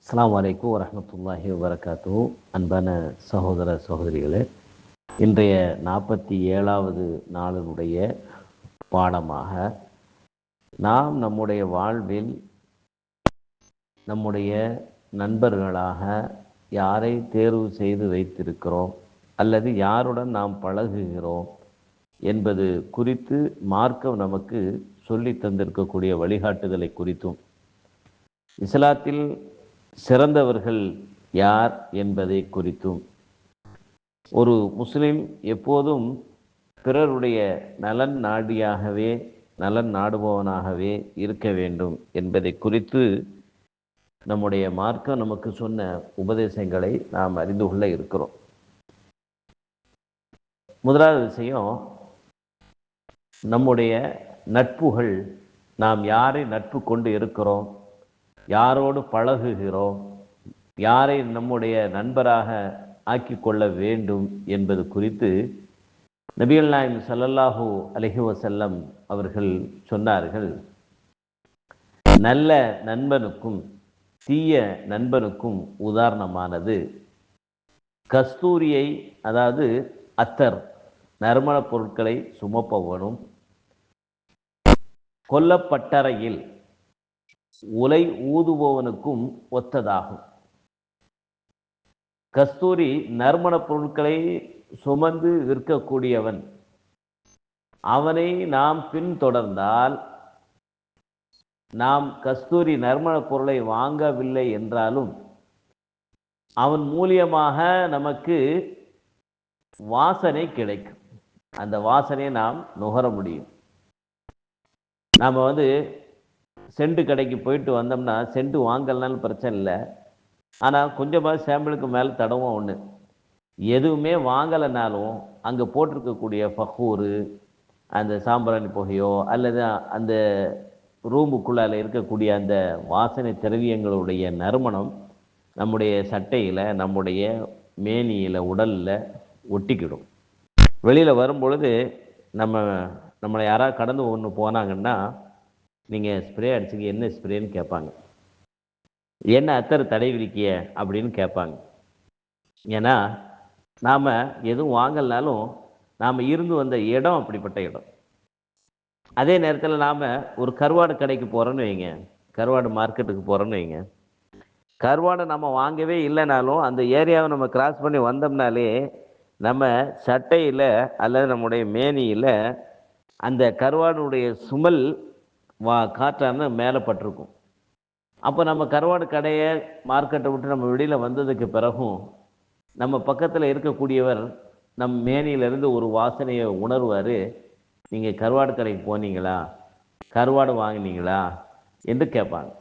அஸ்ஸலாமு அலைக்கும் வரஹ்மத்துல்லாஹி வபரகாத்துஹு. அன்பான சகோதர சகோதரிகளே, இன்றைய 47வது நாளினுடைய பாடமாக நாம் நம்முடைய வாழ்வில் நம்முடைய நண்பர்களாக யாரை தேர்வு செய்து வைத்திருக்கிறோம் அல்லது யாருடன் நாம் பழகுகிறோம் என்பது குறித்து மார்க்கம் நமக்கு சொல்லி தந்திருக்கக்கூடிய வழிகாட்டுதலை குறித்தும், இஸ்லாத்தில் சிறந்தவர்கள் யார் என்பதை குறித்தும், ஒரு முஸ்லிம் எப்போதும் பிறருடைய நலன் நாடியாகவே நலன் நாடுபவனாகவே இருக்க வேண்டும் என்பதை குறித்து நம்முடைய மார்க்கம் நமக்கு சொன்ன உபதேசங்களை நாம் அறிந்து கொள்ள இருக்கிறோம். முதலாவது விஷயம், நம்முடைய நட்புகள், நாம் யாரை நட்பு கொண்டு இருக்கிறோம், யாரோடு பழகுகிறோம், யாரை நம்முடைய நண்பராக ஆக்கிக் கொள்ள வேண்டும் என்பது குறித்து நபிகள் நாயகம் ஸல்லல்லாஹு அலைஹி வஸல்லம் அவர்கள் சொன்னார்கள். நல்ல நண்பனுக்கும் தீய நண்பனுக்கும் உதாரணமானது கஸ்தூரியை, அதாவது அத்தர் நறுமணப் பொருட்களை சுமப்பவனும் கொல்லப்பட்டறையில் உலை ஊதுபவனுக்கும் ஒத்ததாகும். கஸ்தூரி நறுமணப் பொருட்களை சுமந்து விற்கக்கூடியவன், அவனை நாம் பின்தொடர்ந்தால், நாம் கஸ்தூரி நறுமணப் பொருளை வாங்கவில்லை என்றாலும் அவன் மூலியமாக நமக்கு வாசனை கிடைக்கும். அந்த வாசனையை நாம் நுகர முடியும். நாம் செண்டு கடைக்கு போயிட்டு வந்தோம்னா செண்டு வாங்கலனாலும் பிரச்சனை இல்லை, ஆனால் கொஞ்சமாக சாம்பிளுக்கு மேலே தடவும் ஒன்று. எதுவுமே வாங்கலைனாலும் அங்கே போட்டிருக்கக்கூடிய ஃபஹூரு, அந்த சாம்பிராணி புகையோ அல்லது அந்த ரூமுக்குள்ளால் இருக்கக்கூடிய அந்த வாசனை திரவியங்களுடைய நறுமணம் நம்முடைய சட்டையில், நம்முடைய மேனியில், உடலில் ஒட்டிக்கிடும். வெளியில் வரும்பொழுது நம்மளை யாராவது கடந்து ஒன்று போனாங்கன்னா, நீங்கள் ஸ்ப்ரே அடிச்சுங்க, என்ன ஸ்ப்ரேன்னு கேட்பாங்க. என்ன அத்தர் தடவிருக்கிய அப்படின்னு கேட்பாங்க. ஏன்னா நாம் எதுவும் வாங்கலனாலும் நாம் இருந்து வந்த இடம் அப்படிப்பட்ட இடம். அதே நேரத்தில் நாம் ஒரு கருவாடு கடைக்கு போகிறோன்னு வைங்க, கருவாடு மார்க்கெட்டுக்கு போகிறோன்னு வைங்க, கருவாடை நம்ம வாங்கவே இல்லைனாலும் அந்த ஏரியாவை நம்ம கிராஸ் பண்ணி வந்தோம்னாலே நம்ம சட்டையில் அல்லது நம்முடைய மேனியில் அந்த கருவாடுடைய சுமல் காற்றான மேலே பட்டிருக்கும். அப்போ நம்ம கருவாடு கடையை மார்க்கெட்டை விட்டு நம்ம வெளியில் வந்ததுக்கு பிறகும் நம்ம பக்கத்தில் இருக்கக்கூடியவர் நம் மேனியிலிருந்து ஒரு வாசனையை உணர்வார். நீங்கள் கருவாடு கடைக்கு போனீங்களா, கருவாடு வாங்கினீங்களா என்று கேட்பாங்க.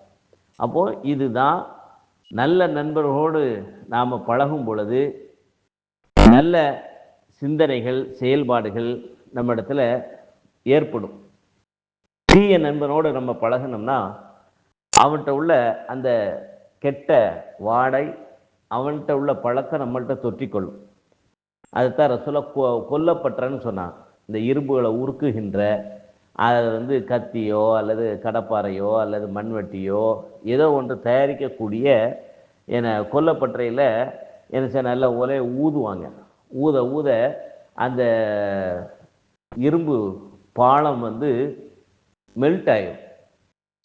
அப்போது இதுதான் நல்ல நண்பர்களோடு நாம் பழகும் பொழுது நல்ல சிந்தனைகள், செயல்பாடுகள் நம்ம இடத்துல ஏற்படும். தீய நண்பனோடு நம்ம பழகணும்னா அவன்கிட்ட உள்ள அந்த கெட்ட வாடை, அவன்கிட்ட உள்ள பழக்கம் நம்மள்கிட்ட தொற்றிக்கொள்ளும். அதுதான் ரசூலா கொல்லப்பட்டறன்னு சொன்னான். இந்த இரும்புகளை உருக்குகின்ற, அதை கத்தியோ அல்லது கடப்பாறையோ அல்லது மண்வெட்டியோ ஏதோ ஒன்று தயாரிக்கக்கூடிய கொல்லப்பட்டறையில் நல்ல ஒரே ஊதுவாங்க. ஊத ஊத அந்த இரும்பு பாலம் மெல்ட் ஆகும்.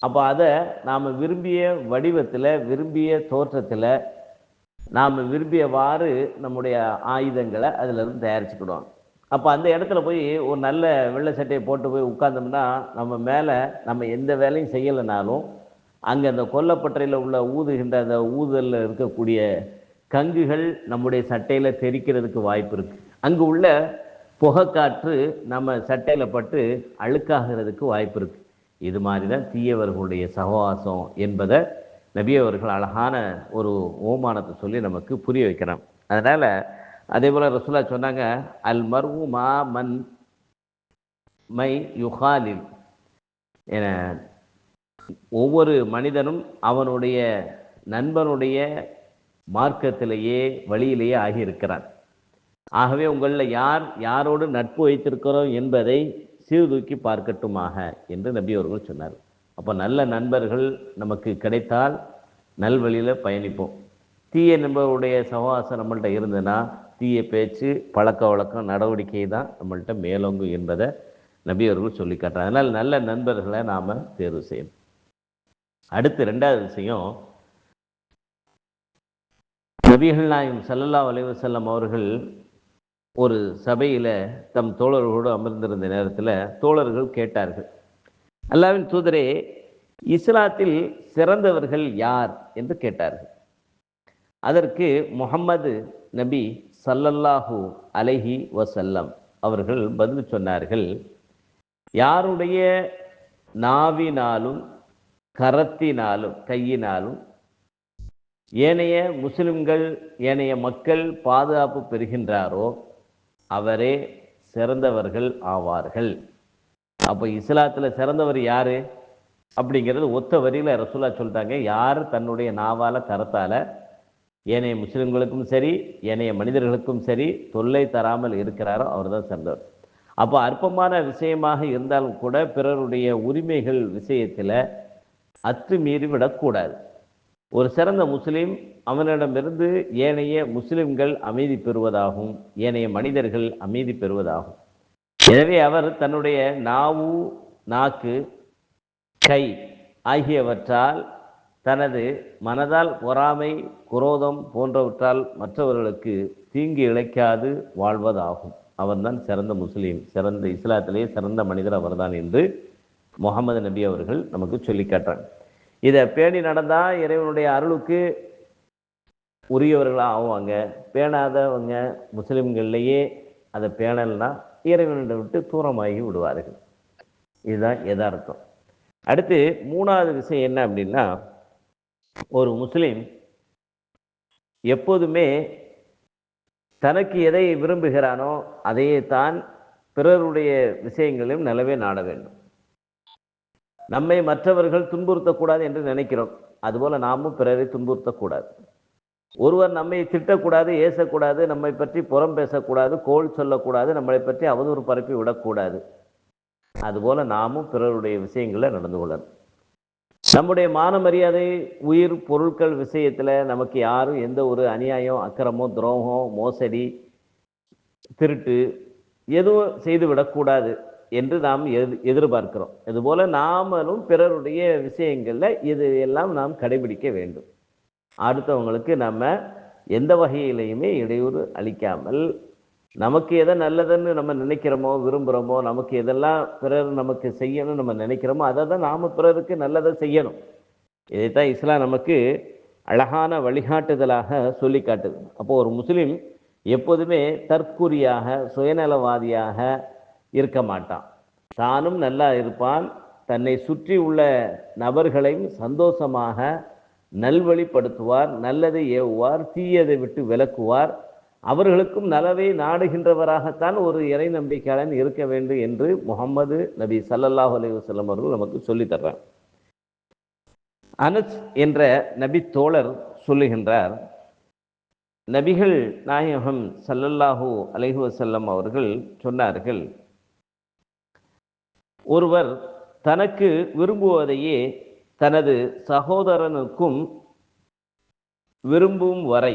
அப்போ அதை நாம் விரும்பிய வடிவத்தில், விரும்பிய தோற்றத்தில், நாம் விரும்பியவாறு நம்முடைய ஆயுதங்களை அதிலிருந்து தயாரிச்சுக்கிடுவாங்க. அப்போ அந்த இடத்துல போய் ஒரு நல்ல வெள்ளை சட்டையை போட்டு போய் உட்கார்ந்தோம்னா நம்ம மேலே நம்ம எந்த வேலையும் செய்யலைனாலும் அங்கே அந்த கொல்லப்பட்டறையில் உள்ள ஊதுகின்ற அந்த ஊதலில் இருக்கக்கூடிய கங்குகள் நம்முடைய சட்டையில் தெரிக்கிறதுக்கு வாய்ப்பு இருக்குது. அங்கே உள்ள புகைக்காற்று நம்ம சட்டையில் பட்டு அழுக்காகிறதுக்கு வாய்ப்பு இருக்குது. இது மாதிரி தான் தீயவர்களுடைய சகவாசம் என்பதை நபி அவர்கள் அழகான ஒரு ஓமானத்தை சொல்லி நமக்கு புரிய வைக்கிறான். அதனால் அதே போல் ரசூலா சொன்னாங்க, அல் மர்வு மா மன் மை யுகாலில் என, ஒவ்வொரு மனிதனும் அவனுடைய நண்பனுடைய மார்க்கத்திலேயே வழியிலேயே ஆகியிருக்கிறான். ஆகவே உங்களில் யார் யாரோடு நட்பு வைத்திருக்கிறோம் என்பதை சீர்தூக்கி பார்க்கட்டுமாக என்று நபி அவர்கள் சொன்னார். அப்போ நல்ல நண்பர்கள் நமக்கு கிடைத்தால் நல்வழியில் பயணிப்போம். தீய நண்பருடைய சகவாசம் நம்மள்கிட்ட இருந்ததுன்னா தீய பேச்சு, பழக்க வழக்கம், நடவடிக்கை தான் நம்மள்கிட்ட மேலோங்கும் என்பதை நபி அவர்கள் சொல்லி காட்டுறாங்க. அதனால் நல்ல நண்பர்களை நாம் தேர்வு செய்யணும். அடுத்து ரெண்டாவது விஷயம், நபிகள் நாயகம் ஸல்லல்லாஹு அலைஹி வஸல்லம் அவர்கள் ஒரு சபையில் தம் தோழர்களோடு அமர்ந்திருந்த நேரத்தில் தோழர்கள் கேட்டார்கள், அல்லாஹ்வின் தூதரே, இஸ்லாத்தில் சிறந்தவர்கள் யார் என்று கேட்டார்கள். அதற்கு முஹம்மது நபி ஸல்லல்லாஹு அலைஹி வஸல்லம் அவர்கள் பதில் சொன்னார்கள், யாருடைய நாவினாலும் கரத்தினாலும் கையினாலும் ஏனைய முஸ்லிம்கள் ஏனைய மக்கள் பாதுகாப்பு பெறுகின்றாரோ அவரே சிறந்தவர்கள் ஆவார்கள். அப்போ இஸ்லாத்தில் சிறந்தவர் யாரு அப்படிங்கிறது ஒத்த வரியில் ரசூலுல்லாஹ் சொல்லிட்டாங்க. யார் தன்னுடைய நாவால கரத்தால ஏனைய முஸ்லிம்களுக்கும் சரி ஏனைய மனிதர்களுக்கும் சரி தொல்லை தராமல் இருக்கிறாரோ அவர் தான் சிறந்தவர். அப்போ அற்பமான விஷயமாக இருந்தாலும் கூட பிறருடைய உரிமைகள் விஷயத்தில் அத்துமீறி விடக்கூடாது. ஒரு சிறந்த முஸ்லீம் அவனிடமிருந்து ஏனைய முஸ்லிம்கள் அமைதி பெறுவதாகும், ஏனைய மனிதர்கள் அமைதி பெறுவதாகும். எனவே அவர் தன்னுடைய நாக்கு, கை ஆகியவற்றால் தனது மனதால் பொறாமை, குரோதம் போன்றவற்றால் மற்றவர்களுக்கு தீங்கு இழைக்காது வாழ்வதாகும். அவர்தான் சிறந்த முஸ்லீம், சிறந்த இஸ்லாத்திலேயே சிறந்த மனிதர் அவர்தான் என்று முகமது நபி அவர்கள் நமக்கு சொல்லி காட்டுறாங்க. இதை பேணி நடந்தால் இறைவனுடைய அருளுக்கு உரியவர்களாக ஆவாங்க. பேணாதவங்க முஸ்லிம்கள்லேயே அதை பேணல்னா இறைவனிடம் விட்டு தூரமாகி விடுவார்கள். இதுதான் யதார்த்தம். அடுத்து மூணாவது விஷயம் என்ன அப்படின்னா, ஒரு முஸ்லீம் எப்போதுமே தனக்கு எதை விரும்புகிறானோ அதையே தான் பிறருடைய விஷயங்களையும் நலவே நாட வேண்டும். நம்மை மற்றவர்கள் துன்புறுத்தக்கூடாது என்று நினைக்கிறோம், அதுபோல நாமும் பிறரை துன்புறுத்தக்கூடாது. ஒருவர் நம்மை திட்டக்கூடாது, ஏசக்கூடாது, நம்மை பற்றி புறம் பேசக்கூடாது, கோள் சொல்லக்கூடாது, நம்மளை பற்றி அவதூறு பரப்பி விடக்கூடாது. அதுபோல நாமும் பிறருடைய விஷயங்களை நடந்து கொள்ளணும். நம்முடைய மான மரியாதை, உயிர், பொருட்கள் விஷயத்தில் நமக்கு யாரும் எந்த ஒரு அநியாயம், அக்கிரமோ, துரோகம், மோசடி, திருட்டு எதுவும் செய்து விடக்கூடாது என்று நாம் எதிர்பார்க்கிறோம். இதுபோல நாமளும் பிறருடைய விஷயங்களில் இது எல்லாம் நாம் கடைபிடிக்க வேண்டும். அடுத்தவங்களுக்கு நம்ம எந்த வகையிலையுமே இடையூறு அளிக்காமல், நமக்கு எதை நல்லதுன்னு நம்ம நினைக்கிறோமோ, விரும்புகிறோமோ, நமக்கு எதெல்லாம் பிறர் நமக்கு செய்யணும்னு நம்ம நினைக்கிறோமோ அதை தான் நாம் பிறருக்கு நல்லதை செய்யணும். இதைத்தான் இஸ்லாம் நமக்கு அழகான வழிகாட்டுதலாக சொல்லி காட்டுது. அப்போ ஒரு முஸ்லீம் எப்போதுமே தற்குறியாக, சுயநலவாதியாக இருக்க மாட்டான். தானும் நல்லா இருப்பான், தன்னை சுற்றி உள்ள நபர்களையும் சந்தோஷமாக நல்வழிப்படுத்துவார், நல்லதை ஏவுவார், தீயதை விட்டு விலக்குவார், அவர்களுக்கும் நலவை நாடுகின்றவராகத்தான் ஒரு இறை நம்பிக்கையாளன் இருக்க வேண்டும் என்று முஹம்மது நபி ஸல்லல்லாஹு அலைஹி வஸல்லம் அவர்கள் நமக்கு சொல்லி தர்றார். அனஸ் என்ற நபி தோழர் சொல்லுகின்றார், நபிகள் நாயகம் ஸல்லல்லாஹு அலைஹி வஸல்லம் அவர்கள் சொன்னார்கள், ஒருவர் தனக்கு விரும்புவதையே தனது சகோதரனுக்கும் விரும்பும் வரை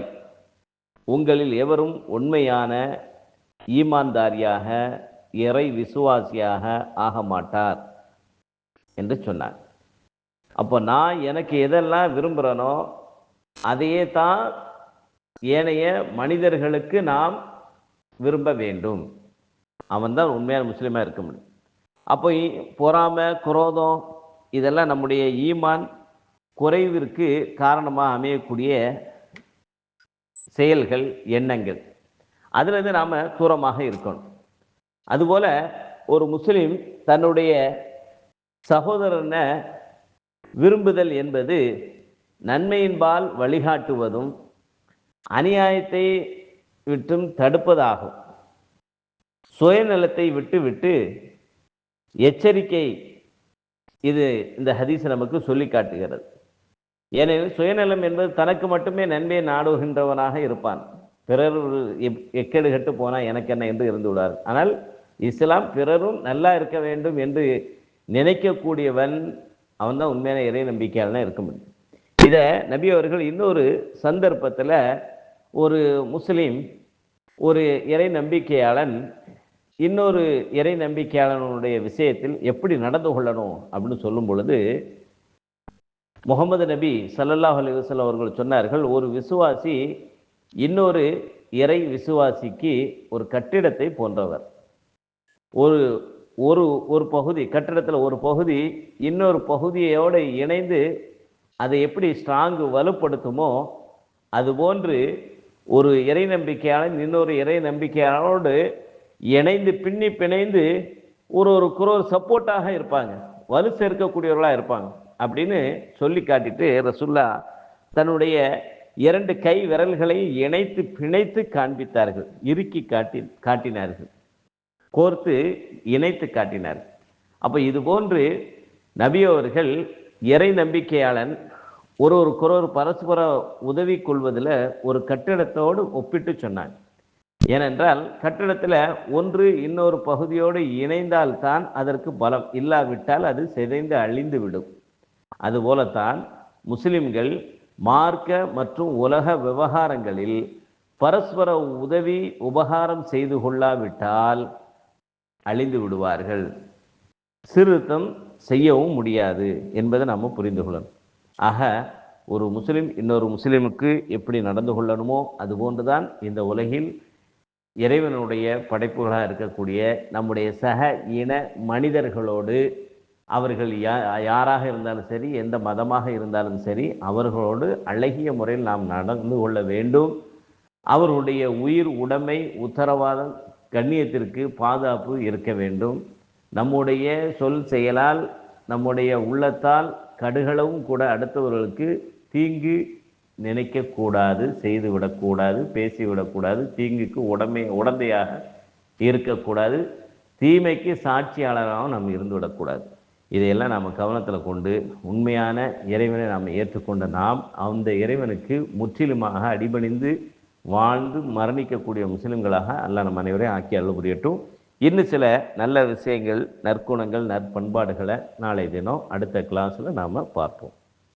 உங்களில் எவரும் உண்மையான ஈமான்தாரியாக, இறை விசுவாசியாக ஆக மாட்டார் என்று சொன்னார். அப்போ நான் எனக்கு எதெல்லாம் விரும்புகிறேனோ அதையே தான் ஏனைய மனிதர்களுக்கு நாம் விரும்ப வேண்டும். அவன்தான் உண்மையான முஸ்லீமாக இருக்க முடியும். அப்போ பொறாமை, குரோதம் இதெல்லாம் நம்முடைய ஈமான் குறைவிற்கு காரணமாக அமையக்கூடிய செயல்கள், எண்ணங்கள். அதிலிருந்து நாம் தூரமாக இருக்கணும். அதுபோல் ஒரு முஸ்லீம் தன்னுடைய சகோதரனை விரும்புதல் என்பது நன்மையின்பால் வழிகாட்டுவதும் அநியாயத்தை விட்டும் தடுப்பதாகும். சுயநலத்தை விட்டு எச்சரிக்கை, இது இந்த ஹதீஸ் நமக்கு சொல்லி காட்டுகிறது. ஏனெனில் சுயநலம் என்பது தனக்கு மட்டுமே நன்மையை நாடுகின்றவனாக இருப்பான். பிறர் எக்கேடு கெட்டு போனால் எனக்கு என்ன என்று இருந்து விடார். ஆனால் இஸ்லாம் பிறரும் நல்லா இருக்க வேண்டும் என்று நினைக்கக்கூடியவன் அவன்தான் உண்மையான இறை நம்பிக்கையாளனாக இருக்க முடியும். இதை நபி அவர்கள் இன்னொரு சந்தர்ப்பத்தில் ஒரு முஸ்லீம் ஒரு இறை நம்பிக்கையாளன் இன்னொரு இறை நம்பிக்கையாளனுடைய விஷயத்தில் எப்படி நடந்து கொள்ளணும் அப்படின்னு சொல்லும் பொழுது முகமது நபி ஸல்லல்லாஹு அலைஹி வஸல்லம் அவர்கள் சொன்னார்கள், ஒரு விசுவாசி இன்னொரு இறை விசுவாசிக்கு ஒரு கட்டிடத்தை போன்றவர். ஒரு ஒரு ஒரு பகுதி கட்டிடத்தில் ஒரு பகுதி இன்னொரு பகுதியோடு இணைந்து அதை எப்படி ஸ்ட்ராங்கு வலுப்படுத்துமோ அதுபோன்று ஒரு இறை நம்பிக்கையாளன் இன்னொரு இறை நம்பிக்கையாளனோடு இணைந்து பின்னி பிணைந்து ஒரு சப்போர்ட்டாக இருப்பாங்க, வலு சேர்க்கக்கூடியவர்களாக இருப்பாங்க அப்படின்னு சொல்லி காட்டிட்டு ரசூல்லா தன்னுடைய 2 கை விரல்களை இணைத்து பிணைத்து காண்பித்தார்கள், இறுக்கி காட்டினார்கள், கோர்த்து இணைத்து காட்டினார்கள். அப்போ இது போன்று நபி அவர்கள் இறை நம்பிக்கையாளன் ஒருவருக்கொரு பரஸ்பர உதவி கொள்வதில் ஒரு கட்டிடத்தோடு ஒப்பிட்டு சொன்னாங்க. ஏனென்றால் கட்டிடத்தில் ஒன்று இன்னொரு பகுதியோடு இணைந்தால்தான் அதற்கு பலம், இல்லாவிட்டால் அது சிதைந்து அழிந்து விடும். அதுபோலத்தான் முஸ்லிம்கள் மார்க்க மற்றும் உலக விவகாரங்களில் பரஸ்பர உதவி உபகாரம் செய்து கொள்ளாவிட்டால் அழிந்து விடுவார்கள், சீர்திருத்தம் செய்யவும் முடியாது என்பதை நாம் புரிந்து கொள்ளணும். ஆக ஒரு முஸ்லிம் இன்னொரு முஸ்லிமுக்கு எப்படி நடந்து கொள்ளணுமோ அதுபோன்றுதான் இந்த உலகில் இறைவனுடைய படைப்புகளாக இருக்கக்கூடிய நம்முடைய சக இன மனிதர்களோடு, அவர்கள் யாராக இருந்தாலும் சரி, எந்த மதமாக இருந்தாலும் சரி, அவர்களோடு அழகிய முறையில் நாம் நடந்து கொள்ள வேண்டும். அவர்களுடைய உயிர் உடைமை உத்தரவாதம் கண்ணியத்திற்கு பாதுகாப்பு இருக்க வேண்டும். நம்முடைய சொல் செயலால் நம்முடைய உள்ளத்தால் கடுகளவும் கூட அடுத்தவர்களுக்கு தீங்கு நினைக்கக்கூடாது, செய்துவிடக்கூடாது, பேசிவிடக்கூடாது, தீங்குக்கு உடந்தையாக இருக்கக்கூடாது, தீமைக்கு சாட்சியாளராகவும் நாம் இருந்துவிடக்கூடாது. இதையெல்லாம் நாம் கவனத்தில் கொண்டு உண்மையான இறைவனை நாம் ஏற்றுக்கொண்ட நாம் அந்த இறைவனுக்கு முற்றிலுமாக அடிபணிந்து வாழ்ந்து மரணிக்கக்கூடிய முஸ்லிம்களாக அல்லாஹ் நம் அனைவரையும் ஆக்கி அருள் புரியட்டும். இன்னும் சில நல்ல விஷயங்கள், நற்குணங்கள், நற்பண்பாடுகளை நாளை தினம் அடுத்த கிளாஸில் நாம் பார்ப்போம்.